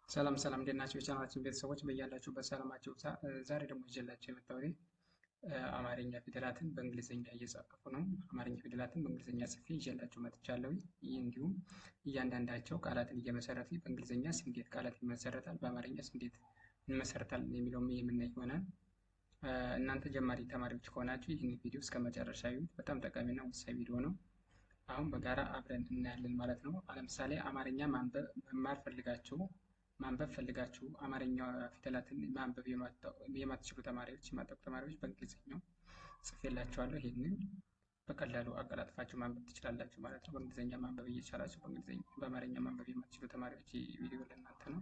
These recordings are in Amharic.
ሰላም ሰላም እንዴት ናቸው የቻናላችን ቤተሰቦች በያላችሁበት ሰላማችሁ ይብዛ። ዛሬ ደግሞ ይዤላችሁ የመጣሁት አማርኛ ፊደላትን በእንግሊዝኛ እየጻፍኩ ነው። አማርኛ ፊደላትን በእንግሊዝኛ ጽፌ ይዤላችሁ መጥቻለሁ። ይህ እንዲሁም እያንዳንዳቸው ቃላትን እየመሰረቱ በእንግሊዝኛስ እንዴት ቃላት ይመሰረታል፣ በአማርኛስ እንዴት እንመሰርታለን የሚለውም የምናይ ይሆናል። እናንተ ጀማሪ ተማሪዎች ከሆናችሁ ይህን ቪዲዮ እስከ መጨረሻ ይዩት። በጣም ጠቃሚና ወሳኝ ቪዲዮ ነው። አሁን በጋራ አብረን እናያለን ማለት ነው። ለምሳሌ አማርኛ ማንበብ ፈልጋችሁ አማርኛ ፊደላትን ማንበብ የማትችሉ ተማሪዎች የማታውቁ ተማሪዎች በእንግሊዝኛው ጽፌላችኋለሁ። ይህንን በቀላሉ አቀላጥፋችሁ ማንበብ ትችላላችሁ ማለት ነው። በእንግሊዝኛ ማንበብ እየቻላችሁ በአማርኛ ማንበብ የማትችሉ ተማሪዎች ቪዲዮ ለእናንተ ነው።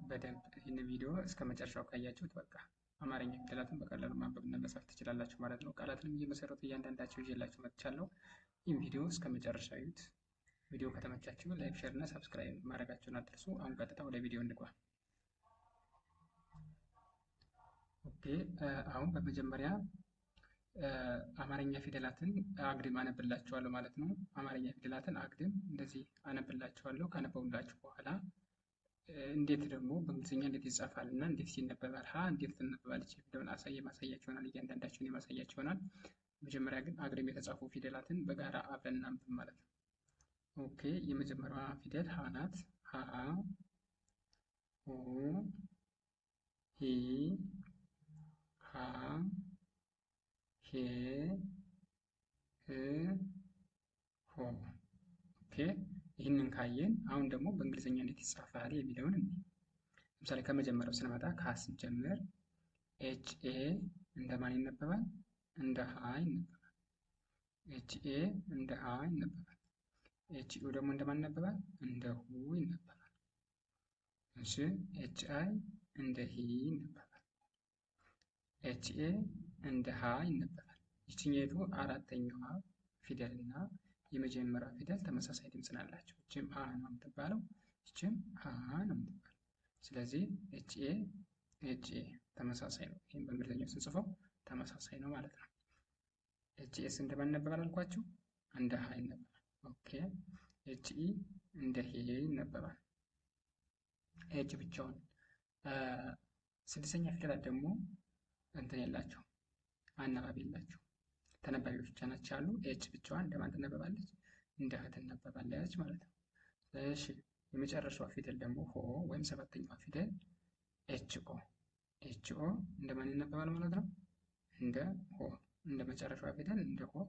በደንብ ይህን ቪዲዮ እስከ መጨረሻው ካያችሁት በቃ አማርኛ ፊደላትን በቀላሉ ማንበብ እና መጻፍ ትችላላችሁ ማለት ነው። ቃላትንም እየመሰረቱ እያንዳንዳቸው ይዤላችሁ መጥቻለሁ። ይህን ቪዲዮ እስከ መጨረሻው እዩት። ቪዲዮ ከተመቻችሁ ላይክ፣ ሼር እና ሰብስክራይብ ማድረጋችሁን አትርሱ። አሁን ቀጥታ ወደ ቪዲዮ እንግባ። ኦኬ አሁን በመጀመሪያ አማርኛ ፊደላትን አግድም አነብላችኋለሁ ማለት ነው። አማርኛ ፊደላትን አግድም እንደዚህ አነብላችኋለሁ። ካነበቡላችሁ በኋላ እንዴት ደግሞ በእንግሊዝኛ እንዴት ይጻፋል እና እንዴት ይነበባል፣ እንዴት ትነበባለች የሚለውን ማሳያችሁ ይሆናል። እያንዳንዳቸውን የማሳያችሁ ይሆናል። መጀመሪያ ግን አግድም የተጻፉ ፊደላትን በጋራ አብረን እናንብብ ማለት ነው። ኦኬ የመጀመሪያዋ ፊደል ሀ ናት። ሀ፣ ሁ፣ ሂ፣ ሃ፣ ሄ፣ ህ፣ ሆ። ኦኬ ይህንን ካየን አሁን ደግሞ በእንግሊዝኛ እንዴት ይጻፋል የሚለውን እንዴ። ለምሳሌ ከመጀመሪያው ስንመጣ ከሀ ስንጀምር ኤች ኤ እንደማን ይነበባል? እንደ ሀ ይነበባል። ኤች ኤ እንደ ሀ ይነበባል። ኤች ኡ ደግሞ እንደማን ይነበባል? እንደ ሁ ይነበባል። እሺ ኤች አይ እንደ ሂ ይነበባል። ኤች ኤ እንደ ሀ ይነበባል። ይችኛይቱ አራተኛዋ ፊደል እና የመጀመሪያው ፊደል ተመሳሳይ ድምፅ ናላቸው። ይችም አ ነው የምትባለው፣ ይችም ሀ ነው የምትባለው። ስለዚህ ኤች ኤ ተመሳሳይ ነው። ይህም በእንግሊዝኛው ስንጽፈው ተመሳሳይ ነው ማለት ነው። ኤች ኤስ እንደማን ይነበባል አልኳችሁ? እንደ ሀ ይነበባል። ኦኬ ኤች ኢ እንደ ሄ ይነበባል። ኤች ብቻውን። ስድስተኛ ፊደላት ደግሞ እንትን የላቸው አናባቢ የላቸው ተነባቢዎች ብቻ ናቸው ያሉ። ኤች ብቻዋን እንደማን ትነበባለች? እንደ ህ ትነበባለች ማለት ነው። እሺ የመጨረሻዋ ፊደል ደግሞ ሆ ወይም ሰባተኛዋ ፊደል ኤች ኦ። ኤች ኦ እንደማን ይነበባል ማለት ነው? እንደ ሆ። እንደ መጨረሻዋ ፊደል እንደ ሆ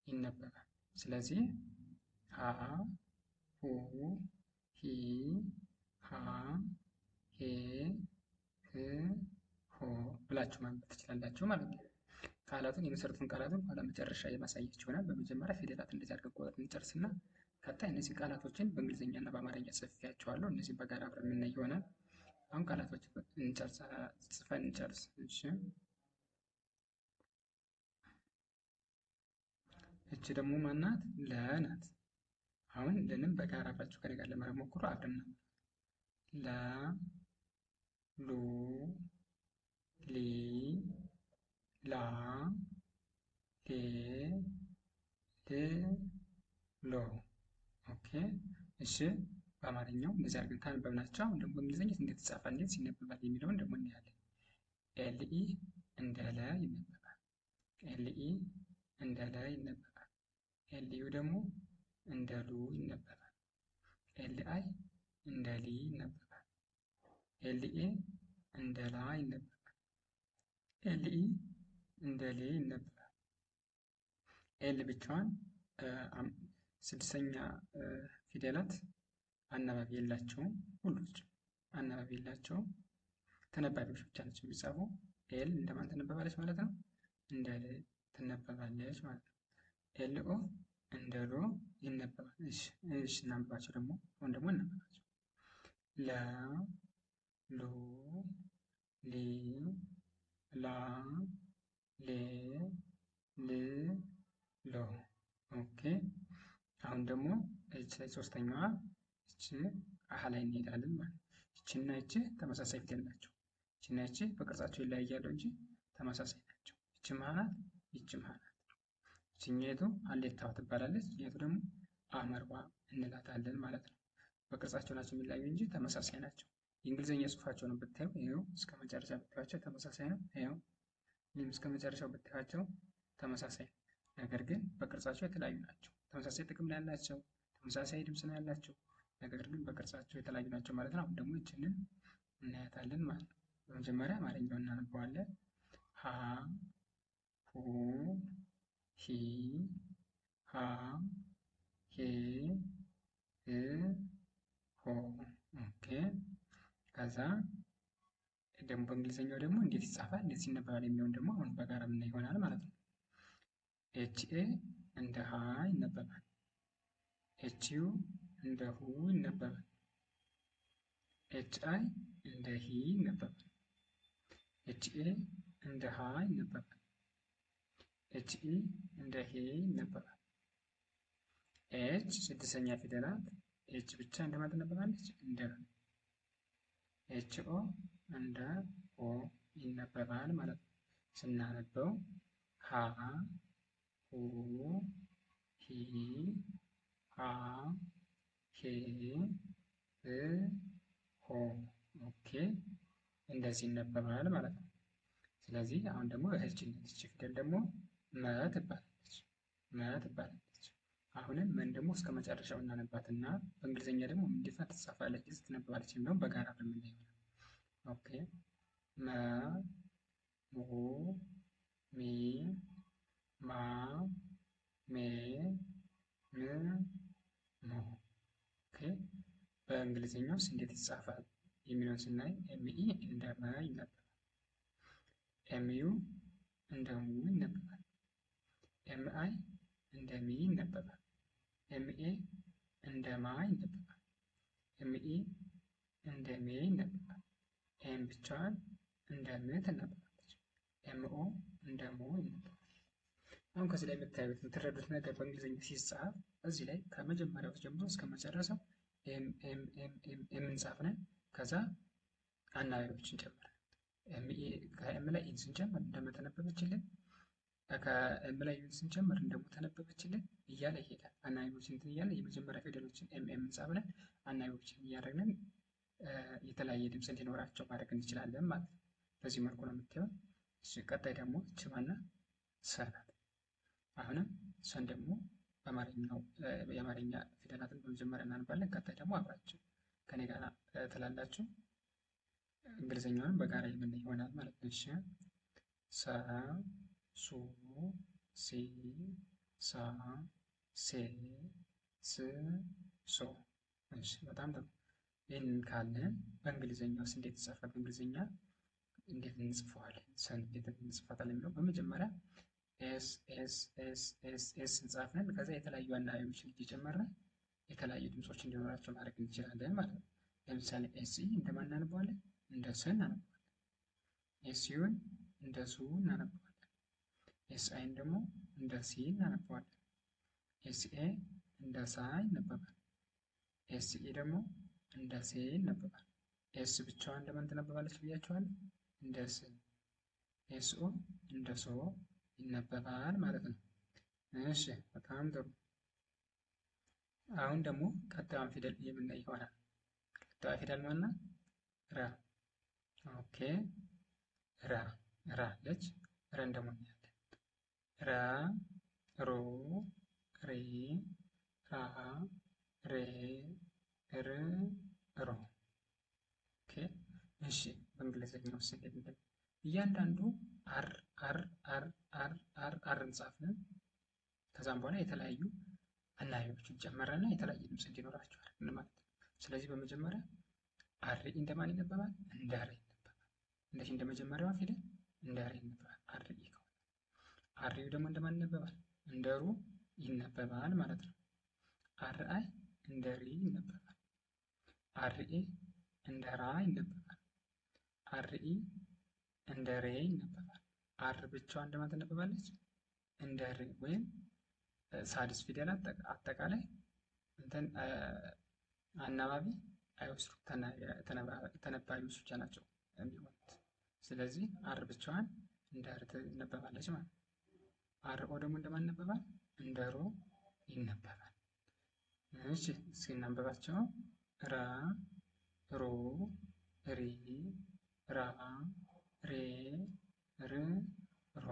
ይነበባል። ስለዚህ ሀ፣ ሁ፣ ሂ፣ ሃ፣ ሄ፣ ህ፣ ሆ ብላችሁ ማንበብ ትችላላችሁ ማለት ነው። ቃላቱን የመሰረቱን ቃላቱን ኋላ መጨረሻ የማሳያችሁ ይሆናል። በመጀመሪያ ፊደላት እንደዚህ አድርገን ቆጥረን እንጨርስና ቀጣይ እነዚህ ቃላቶችን በእንግሊዝኛ እና በአማርኛ ጽፌያቸዋለሁ። እነዚህ በጋራ አብረን የምናይ ይሆናል። አሁን ቃላቶች ጽፈን እንጨርስ። እሺ እቺ ደግሞ ማናት? ለ ናት። አሁን ለንም በጋራ አብራችሁ ከኔ ጋር ለማድረግ ሞክሩ። አብረን ለ፣ ሉ፣ ሊ፣ ላ፣ ሌ፣ ል፣ ሎ። ኦኬ እሺ በአማርኛው እንደዚህ አድርገን ካነበብናቸው አሁን ደግሞ በእንግሊዝኛ እንዴት ይጻፋል፣ እንዴት ይነበባል የሚለውን ደግሞ እናያለን። ኤልኢ እንደ ለ ይነበባል። ኤልኢ እንደ ለ ይነበባል። ኤልዩ ደግሞ እንደ ሉ ይነበባል። ኤልአይ እንደ ሊ ይነበባል። ኤልኤ እንደ ላ ይነበባል። ኤልኢ እንደ ሌ ይነበባል። ኤል ብቻዋን ስድስተኛ ፊደላት አናባቢ የላቸውም። ሁሎች አናባቢ የላቸውም። ተነባቢዎች ብቻ ናቸው የሚጻፉ። ኤል እንደማን ትነበባለች ማለት ነው? እንደ ል ትነበባለች ማለት ነው። ኤልኦ እንደ ሎ ይነበባል። እሺ እናንብባቸው ደግሞ። አሁን ደግሞ እናንብባቸው። ለ፣ ሉ፣ ሊ፣ ላ፣ ሌ፣ ል፣ ሎ። ኦኬ አሁን ደግሞ እቺ ሶስተኛዋ እቺ አሃ ላይ እንሄዳለን ማለት ነው። እቺና እቺ ተመሳሳይ ፊደል ናቸው። እቺና እቺ በቅርጻቸው ይለያያሉ እንጂ ተመሳሳይ ናቸው። እቺ ማናት? እቺ ማናት? እቺኛይቱ ሀሌታዋ ትባላለች። እቺኛይቱ ደግሞ አመርዋ እንላታለን ማለት ነው። በቅርጻቸው ናቸው የሚለያዩ እንጂ ተመሳሳይ ናቸው። የእንግሊዝኛ ጽሑፋቸውን ብታዩ ይኸው እስከ መጨረሻ ብታዩቸው ተመሳሳይ ነው። ይኸው ይህም እስከ መጨረሻው ብታዩቸው ተመሳሳይ ነው። ነገር ግን በቅርጻቸው የተለያዩ ናቸው። ተመሳሳይ ጥቅም ላይ ያላቸው፣ ተመሳሳይ ድምፅ ነው ያላቸው፣ ነገር ግን በቅርጻቸው የተለያዩ ናቸው ማለት ነው። አሁን ደግሞ ይችንን እናያታለን ማለት ነው። በመጀመሪያ አማርኛውን እናነበዋለን። ሀ ሁ ሂ ሃ ሄ ህ ሆ። ኦኬ። ከዛ ደግሞ በእንግሊዝኛው ደግሞ እንዴት ይጻፋል፣ እንዴት ይነበባል የሚለውን ደግሞ አሁን በጋራ የምናይ ይሆናል ማለት ነው። ኤች ኤ እንደ ሀ ይነበባል። ኤች ዩ እንደ ሁ ይነበባል። ኤች አይ እንደ ሂ ይነበባል። ኤች ኤ እንደ ሀ ይነበባል። ኤች ኢ እንደ ሄ ይነበባል። ኤች ስድስተኛ ፊደላት ኤች ብቻ እንደማን ትነበባለች? እንደ ኤች ኦ እንደ ኦ ይነበባል ማለት ነው። ስናነበው ሀ ሁ ሂ ሃ ሄ ህ ሆ። ኦኬ እንደዚህ ይነበባል ማለት ነው። ስለዚህ አሁን ደግሞ እህችን ፊደል ደግሞ መ ትባላለች። መ ትባላለች። አሁንም ምን ደግሞ እስከ መጨረሻው እናነባትና በእንግሊዝኛ ደግሞ እንዴት ትጻፋለች፣ እንዴት ትነበባለች የሚለውን በጋራ በምናይ ይሆናል። ኦኬ መ ሙ ሚ ማ ሜ ም ሞ። ኦኬ በእንግሊዝኛውስ እንዴት ይጻፋል የሚለውን ስናይ ኤምኢ እንደ መ ይነበባል። ኤምዩ እንደ ሙ ይነበባል። ኤምአይ እንደ ሚ ይነበባል። ኤምኤ እንደ ማ ይነበባል። ኤምኢ እንደ ሜ ይነበባል። ኤም ብቻዋን እንደ ም ትነበባለች። ኤምኦ እንደ ሞ ይነበባል። አሁን ከዚህ ላይ የምታዩት የምትረዱት ነገር በእንግሊዝኛ ሲጻፍ እዚህ ላይ ከመጀመሪያው ጀምሮ እስከ መጨረሻው ኤም እንጻፍነን ከዛ አናባቢዎችን ጨምረን ከኤም ላይ ኢን ስንጨምር እንደምተነበበችልን ከኤም ላይ ኢን ስንጨምር እንደምተነበበችልን እያለ ይሄዳል። አናባቢዎችን እንትን እያለ የመጀመሪያ ፊደሎችን ኤም እንጻፍነን አናባቢዎችን እያደረግን የተለያየ ድምፅ እንዲኖራቸው ማድረግ እንችላለን ማለት ነው። በዚህ መልኩ ነው የምታየው። ቀጣይ ደግሞ ችማና ሰ ናት። አሁንም ሰን ደግሞ የአማርኛ ፊደላትን በመጀመሪያ እናነባለን። ቀጣይ ደግሞ አብራችሁ ከኔ ጋር ትላላችሁ። እንግሊዝኛውንም በጋራ የምናይ ይሆናል ማለት ነው። እሺ ሰ ሱ ሲ ሳ ሴ ስ ሶ። እሺ በጣም ጥሩ። ይህንን ካለን በእንግሊዝኛውስ እንዴት ይጻፋል? በእንግሊዝኛ እንዴት እንጽፈዋለን? ሰን እንዴት እንጽፋታለን የሚለው በመጀመሪያ ኤስ ኤስ ኤስ ኤስ ኤስ እንጻፍነን ከዛ የተለያዩ አናባቢዎችን እየጨመርን የተለያዩ ድምፆች እንዲኖራቸው ማድረግ እንችላለን ማለት ነው። ለምሳሌ ኤስ ኢ እንደማን እናነበዋለን? እንደ ሰ እናነበዋለን። ኤስ ዩን እንደ ሱ እናነበዋለን። ኤስ አይን ደግሞ እንደ ሲ እናነበዋለን። ኤስ ኤ እንደ ሳ ይነበባል። ኤስ ኢ ደግሞ እንደ ሴ ይነበባል። ኤስ ብቻዋን እንደማን ትነበባለች ብያችኋለሁ? እንደ ስ። ኤስ ኦ እንደ ሶ ይነበባል ማለት ነው። እሺ በጣም ጥሩ። አሁን ደግሞ ቀጣዩን ፊደል የምናይ ይሆናል። ቀጣዩ ፊደል ማናት? ራ። ኦኬ ራ ራ አለች። ረን ደግሞ እናያለን። ራ ሮ ሬ ራ ሬ ር ሮ። ኦኬ እሺ በእንግሊዝኛው ስንሄድ እያንዳንዱ አር አር አር አር አር አር እንጻፍን ከዛም በኋላ የተለያዩ አናባቢዎችን ጨመረና የተለያየ ድምፅ እንዲኖራቸው አድርገን ማለት ነው። ስለዚህ በመጀመሪያ አር እንደማን ይነበባል? እንደ ር ይነበባል። እንደዚህ እንደመጀመሪያዋ ፊደል እንደ ር ይነበባል። አር ከሆነ አር ደግሞ እንደማን ይነበባል? እንደ ሩ ይነበባል ማለት ነው። አር አይ እንደ ሪ ይነበባል። አር ኤ እንደ ራ ይነበባል። አር ኢ እንደ ሬ ይነበባል። አር ብቻዋን እንደማን ትነበባለች? እንደ ር ወይም ሳድስ ፊደላት አጠቃላይ እንትን አናባቢ አይወስዱ ተነባቢዎች ብቻ ናቸው የሚሆኑት። ስለዚህ አር ብቻዋን እንደ ር ትነበባለች ማለት ነው። አር ኦ ደግሞ እንደማን ይነበባል? እንደ ሮ ይነበባል። እሺ እስኪ እናንብባቸው። ራ ሮ ሪ ራ ሬ ር ሮ።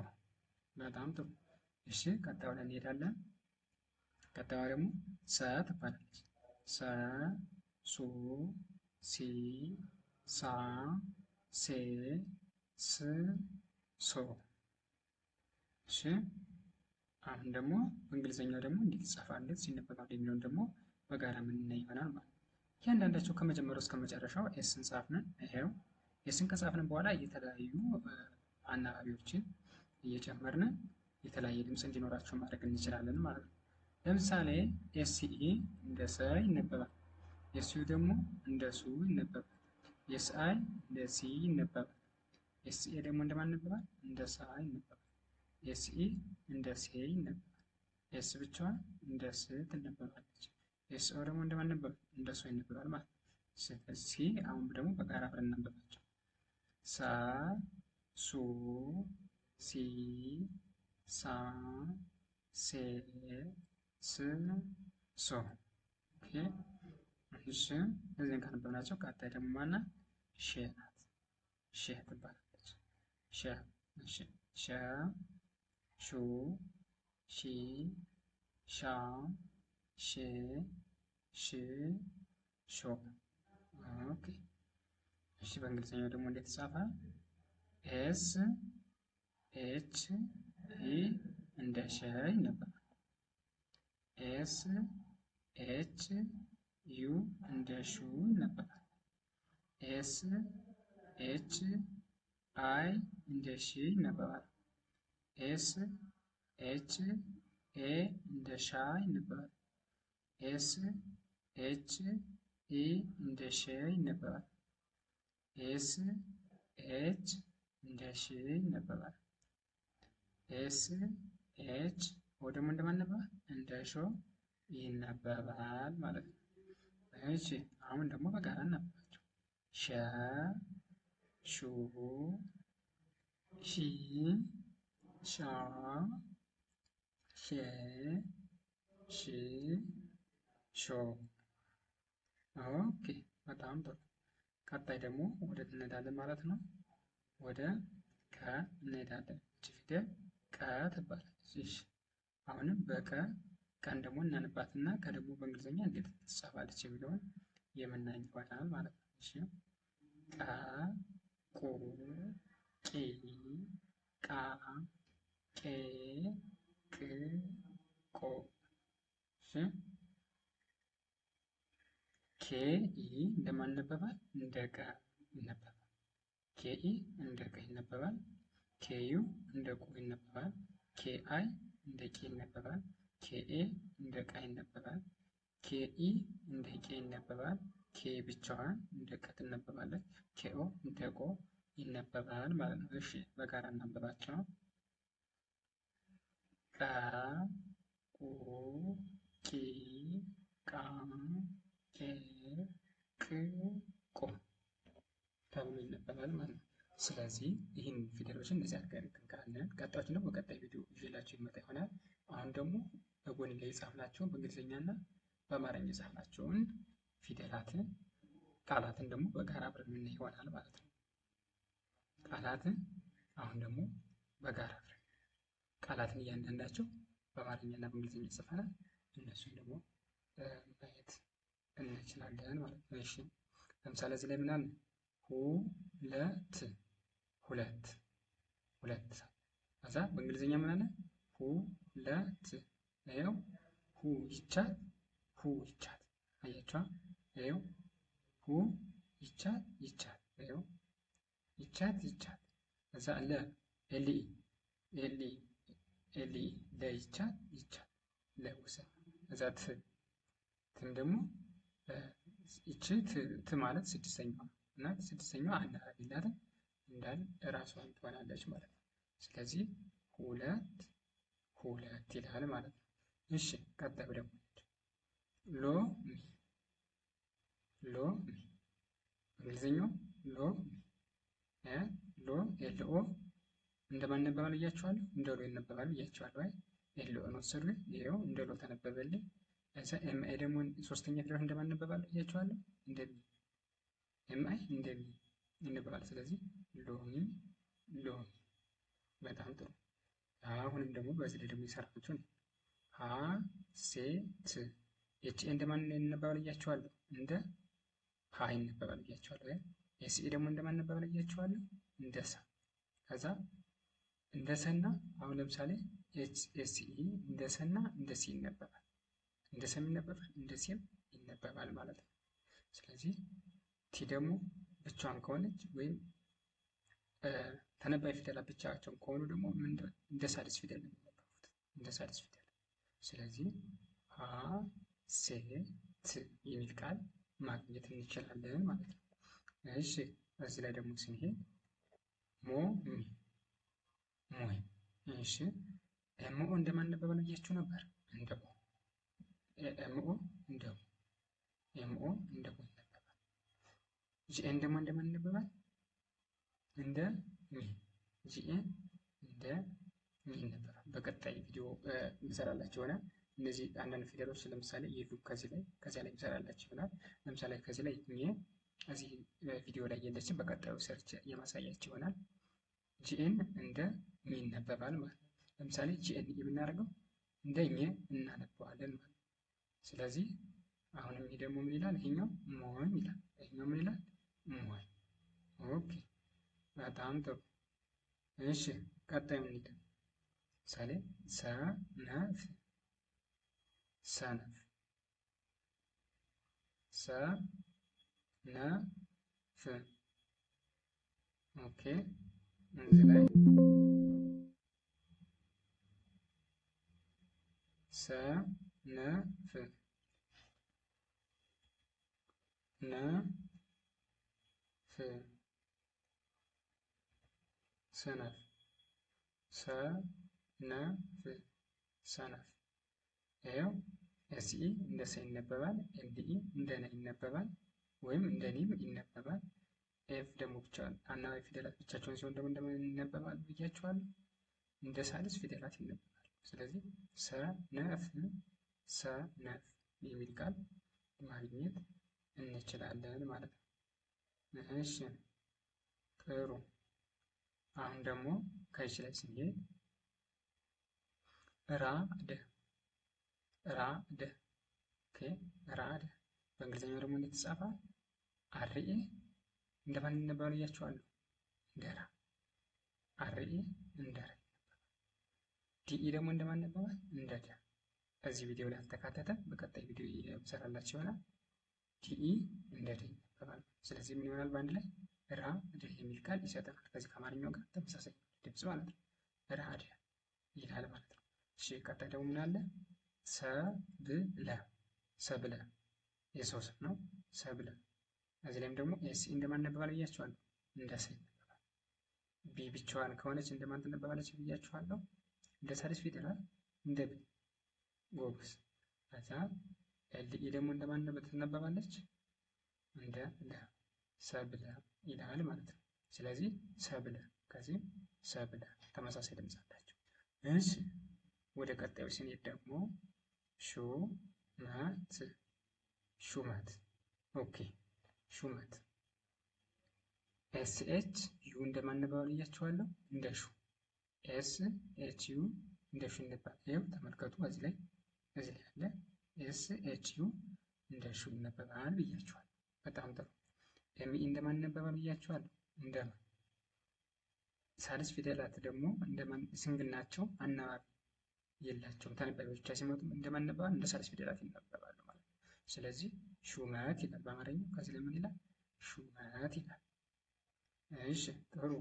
በጣም ጥሩ። እሺ ቀጣዩ ላይ እንሄዳለን። ቀጣዩ ደግሞ ሰ ትባላለች። ሰ ሱ ሲ ሳ ሴ ስ ሶ። እሺ አሁን ደግሞ በእንግሊዝኛው ደግሞ እንዴት ይጻፋል ሲነበባል የሚለውን ደግሞ በጋራ የምናይ ይሆናል ማለት ነው። እያንዳንዳቸው ከመጀመሪያው እስከ መጨረሻው ኤስን ጻፍን። ይሄው ኤስን ከጻፍን በኋላ የተለያዩ አናባቢዎችን እየጨመርን የተለያየ ድምፅ እንዲኖራቸው ማድረግ እንችላለን ማለት ነው። ለምሳሌ ኤስኢ እንደ ሰ ይነበባል። ኤስዩ ደግሞ እንደ ሱ ይነበባል። ኤስአይ እንደ ሲ ይነበባል። ኤስኤ ደግሞ እንደማን ይነበባል? እንደ ሳ ይነበባል። ኤስኢ እንደ ሴ ይነበባል። ኤስ ብቻዋን እንደ ስ ትነበባለች። ኤስኦ ደግሞ እንደማን ይነበባል? እንደ ሶ ይነበባል ማለት ነው። ስለዚህ አሁን ደግሞ በጋራ አብረን እናንበባቸው። ሳ ሱ ሲ ሳ ሴ ስ ሶ። ኦኬ እሺ እዚህን ካነበብናቸው ቀጣይ ደግሞ ማናት? ሼ ናት። ሼ ትባላለች። ሸ እሺ ሸ ሹ ሺ ሻ ሼ ሽ ሾ። ኦኬ እሺ በእንግሊዝኛው ደግሞ እንዴት ይጻፋል? ኤስ ኤች ኢ እንደ ሸ ይነበባል። ኤስ ኤች ዩ እንደ ሹ ይነበባል። ኤስ ኤች አይ እንደ ሺ ይነበባል። ኤስ ኤች ኤ እንደ ሻ ይነበባል። ኤስ ኤች ኢ እንደ ሸ ይነበባል። ኤስ ኤች እንደ ሽ ይነበባል። ኤስ ኤች ወደ ደግሞ እንደማን ይነበባል? እንደ ሾ ይነበባል ማለት ነው። እሺ አሁን ደግሞ በጋራ እናንብባቸው። ሸ ሹ ሺ ሻ ሼ ሺ ሾ። ኦኬ በጣም ጥሩ። ቀጣይ ደግሞ ወደ እንሄዳለን ማለት ነው። ወደ ቀ እንሄዳለን። እቺ ፊደል ቀ ትባላለች። እሺ አሁንም በቀ ቀን ደግሞ እናንባትና ከደግሞ በእንግሊዝኛ እንዴት ትጻፋለች የሚለውን የምናይ ይሆናል ማለት ነው። እሺ ቀ ቁ ቂ ቃ ቄ ቅ ቆ። እሺ ኬ ኢ እንደማን ይነበባል? እንደ ቀ ይነበባል። ኬ ኢ እንደ ቀ ይነበባል። ኬዩ እንደ ቁ ይነበባል። ኬ አይ እንደ ቄ ይነበባል። ኬኤ እንደ ቃ ይነበባል። ኬኢ እንደ ቄ ይነበባል። ኬ ብቻዋን እንደ ቀ ትነበባለች። ኬኦ እንደ ቆ ይነበባል ማለት ነው። እሺ በጋራ እናንበባቸው። ቀ ቁ ቂ ቃ ቄ ቅ ቆ ተብሎ ይነበባል ማለት ነው። ስለዚህ ይህን ፊደሎችን እንደዚህ አድርገን እንካለን። ቀጣዮችን ደግሞ በቀጣይ ቪዲዮ ይዤላችሁ ይመጣ ይሆናል። አሁን ደግሞ በጎን ላይ የጻፍናቸውን በእንግሊዝኛና በአማርኛ የጻፍናቸውን ፊደላትን ቃላትን ደግሞ በጋራ አብረን የምናይ ይሆናል ማለት ነው። ቃላትን አሁን ደግሞ በጋራ አብረን ቃላትን እያንዳንዳቸው በአማርኛና በእንግሊዝኛ ጽፈናል። እነሱን ደግሞ ማየት እንችላለን ማለት ነው። እሺ ለምሳሌ እዚህ ላይ ምን አለ? ሁለት ሁለት ሁለት። ከዛ በእንግሊዝኛ ምን አለ? ሁለት። ይኸው ሁ ይቻት ሁ ይቻት። አያችኋ? ይኸው ሁ ይቻት ይቻት። ይኸው ይቻት ይቻት። ከዛ ለ ኤልኢ ኤልኢ ኤልኢ ለይቻት ይቻት ለውሰን። ከዛ ት ትም ደግሞ ይቺ ት ማለት ስድስተኛዋ እና ስድስተኛዋ አናባቢ የላትም እንዳል እራሷን ትሆናለች ማለት ነው። ስለዚህ ሁለት ሁለት ይላል ማለት ነው። እሺ ቀጣዩ ደግሞ ሎሚ ሎሚ እንግሊዝኛው ሎሚ ሎ ኤልኦ እንደማን ይነበባል ብያችኋለሁ? እንደ ሎ ይነበባል ብያችኋለሁ። አይ ኤልኦን ወሰዱ። ይኸው እንደ ሎ ተነበበልኝ። እዛ ኤምአይ ደግሞ ሶስተኛ ፊደል እንደማን ይነበባል ብያችኋለሁ? እንደ ሚ። ኤምአይ እንደ ሚ ይነበባል። ስለዚህ ሎሚ ሎሚ። በጣም ጥሩ። አሁንም ደግሞ በዚህ ላይ ደግሞ የሰራችሁ ነው። ሀሴት ኤች ኤ እንደማን ይነበባል ብያችኋለሁ? እንደ ሀ ይነበባል ብያችኋለሁ። ኤስኢ ደግሞ እንደማን ይነበባል ብያችኋለሁ? እንደ ሰ። ከዛ እንደ ሰና አሁን ለምሳሌ ኤስኢ እንደ ሰና እንደ ሲ ይነበባል። እንደ ሰም ይነበባል፣ እንደ ሲም ይነበባል ማለት ነው። ስለዚህ ቲ ደግሞ ብቻዋን ከሆነች ወይም ተነባይ ፊደላት ብቻቸውን ከሆኑ ደግሞ እንደ ሳድስ ፊደል ነው የሚነበቡት፣ እንደ ሳድስ ፊደል። ስለዚህ ሀ ሴት የሚል ቃል ማግኘት እንችላለን ማለት ነው። እሺ እዚህ ላይ ደግሞ ስንሄድ ሞሚ ሞይ። እሺ ኤምኦ እንደማን ይነበባል ብያችሁ ነበር? እንደ ኦ። ኤምኦ እንደ ኦ፣ ኤምኦ እንደ ኦ ይነበባል። ጂኤን ደግሞ እንደማን ይነበባል? እንደ ሚ። ጂኤን እንደ ሚ ይነበባል። በቀጣይ ቪዲዮ እንሰራላችሁ ይሆናል። እነዚህ አንዳንድ ፊደሎች ለምሳሌ የሉም ከዚያ ላይ እንሰራላችሁ ይሆናል። ለምሳሌ ከዚህ ላይ ሚ እዚህ ቪዲዮ ላይ የለችም። በቀጣዩ ሰርች የማሳያችሁ ይሆናል። ጂኤን እንደ ሚ ይነበባል ማለት ነው። ለምሳሌ ጂኤን የምናደርገው እንደ ሚ እናነበዋለን ማለት ነው። ስለዚህ አሁንም ይሄ ደግሞ ምን ይላል? ይሄኛው ሞኝ ይላል። ይሄኛው ምን ይላል? ሞኝ። ኦኬ በጣም ጥሩ። እሺ ቀጣይ ምን ይላል? ምሳሌ ሰነፍ ሰነፍ ሰነፍ። ኦኬ እዚህ ላይ ሰነፍ ነፍ ሰነፍ ሰነፍ ሰነፍ። ይኸው ኤስኢ እንደ ሰ ይነበባል። ኤልኢ እንደ ነ ይነበባል ወይም እንደ ኒም ይነበባል። ኤፍ ደግሞ ብቻዋን አናባቢ ፊደላት ብቻቸውን ሲሆን ደግሞ እንደምን ይነበባል ብያችኋለሁ? እንደ ሳልስ ፊደላት ይነበባል። ስለዚህ ሰነፍ ሰነፍ የሚል ቃል ማግኘት እንችላለን ማለት ነው። እሺ ጥሩ። አሁን ደግሞ ከይች ላይ ስንሄድ ራደ ራደ። ኦኬ ራደ በእንግሊዝኛው ደግሞ እንዴት ይጻፋል? አርኤ እንደማን ይነበባል ብያችኋለሁ? እንደ ራ። አርኤ እንደ ራ ይነበባል። ዲኢ ደግሞ እንደማን ይነበባል? እንደ ደ። እዚህ ቪዲዮ ላይ አልተካተተ፣ በቀጣይ ቪዲዮ የምሰራላችሁ ይሆናል። ዲኢ እንደ ደ ይነበባል። ስለዚህ ምን ይሆናል? በአንድ ላይ ራደ የሚል ቃል ይሰጠናል። ከዚህ ከአማርኛው ጋር ተመሳሳይ ድምፅ ማለት ነው። ራደ ይላል ማለት ነው። እሺ ቀጣይ ደግሞ ምን አለ? ሰብለ ሰብለ የሰው ስም ነው። ሰብለ። እዚህ ላይም ደግሞ ኤስ እንደማን ይነበባል ብያችኋለሁ? እንደ ሰ ይነበባል። ቢ ብቻዋን ከሆነች እንደማን ትነበባለች ብያችኋለሁ? እንደ ሳድስ ፊደላት እንደ ቢ። ጎበዝ። ከዛ ኤልኢ ደግሞ እንደማን ትነበባለች? እንደ ለ። ሰብለ ይላል ማለት ነው። ስለዚህ ሰብለ፣ ከዚህ ሰብለ ተመሳሳይ ድምፅ አላቸው። እሺ ወደ ቀጣዩ ስንሄድ ደግሞ ሹመት ሹመት። ኦኬ ሹመት ኤስ ኤች ዩ እንደማን ይነበባል ብያችኋለሁ? እንደ ሹ። ኤስ ኤች ዩ እንደ ሹ ይነበባል። ይኸው ተመልከቱ፣ እዚህ ላይ ያለ ኤስ ኤች ዩ እንደ ሹ ይነበባል ብያችኋለሁ። በጣም ጥሩ። ኤምኢ እንደማን ይነበባል ብያችኋለሁ? እንደ ማ። ሳልስ ፊደላት ደግሞ እንደማን ሲንግል ናቸው፣ አናባቢ የላቸውም። ተነባቢ ብቻ ሲመጡ እንደማን ይነበባል? እንደ ሳልስ ፊደላት ይነበባሉ ማለት ነው። ስለዚህ ሹመት ይላል በአማርኛው። ከዚህ ለምን ይላል? ሹመት ይላል። እሺ ጥሩ።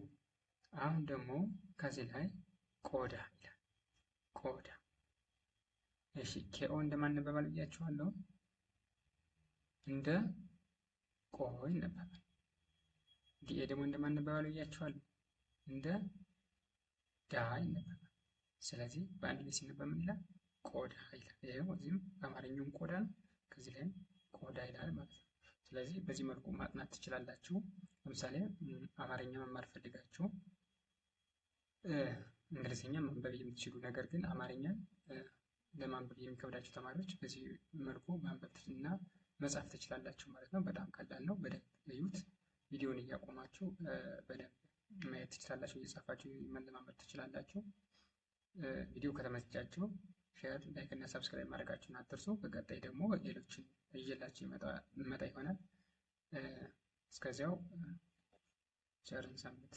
አሁን ደግሞ ከዚህ ላይ ቆዳ ይላል። ቆዳ። እሺ ኬኦ እንደማን ይነበባል ብያችኋለሁ? እንደ ቆ ይነበባል። ዲኤ ደግሞ እንደማን ይነበባል ብያችኋለሁ? እንደ ዳ ይነበባል። ስለዚህ በአንድ ላይ ሲነበብ ምን ይላል? ቆዳ ይላል። ይሄው እዚህም በአማርኛውም ቆዳ ነው፣ ከዚህ ላይም ቆዳ ይላል ማለት ነው። ስለዚህ በዚህ መልኩ ማጥናት ትችላላችሁ። ለምሳሌ አማርኛ መማር ፈልጋችሁ እንግሊዝኛ ማንበብ የምትችሉ ነገር ግን አማርኛ ለማንበብ የሚከብዳችሁ ተማሪዎች በዚህ መልኩ ማንበብ እና መጻፍ ትችላላችሁ ማለት ነው። በጣም ቀላል ነው። በደንብ እዩት። ቪዲዮውን እያቆማችሁ በደንብ ማየት ትችላላችሁ። እየጻፋችሁ መለማመድ ትችላላችሁ። ቪዲዮ ከተመቻችሁ ሼር፣ ላይክ እና ሰብስክራይብ ማድረጋችሁን አትርሱ። በቀጣይ ደግሞ ሌሎችን ይዤላችሁ ይመጣ ይሆናል። እስከዚያው ቸርን ሰንብት።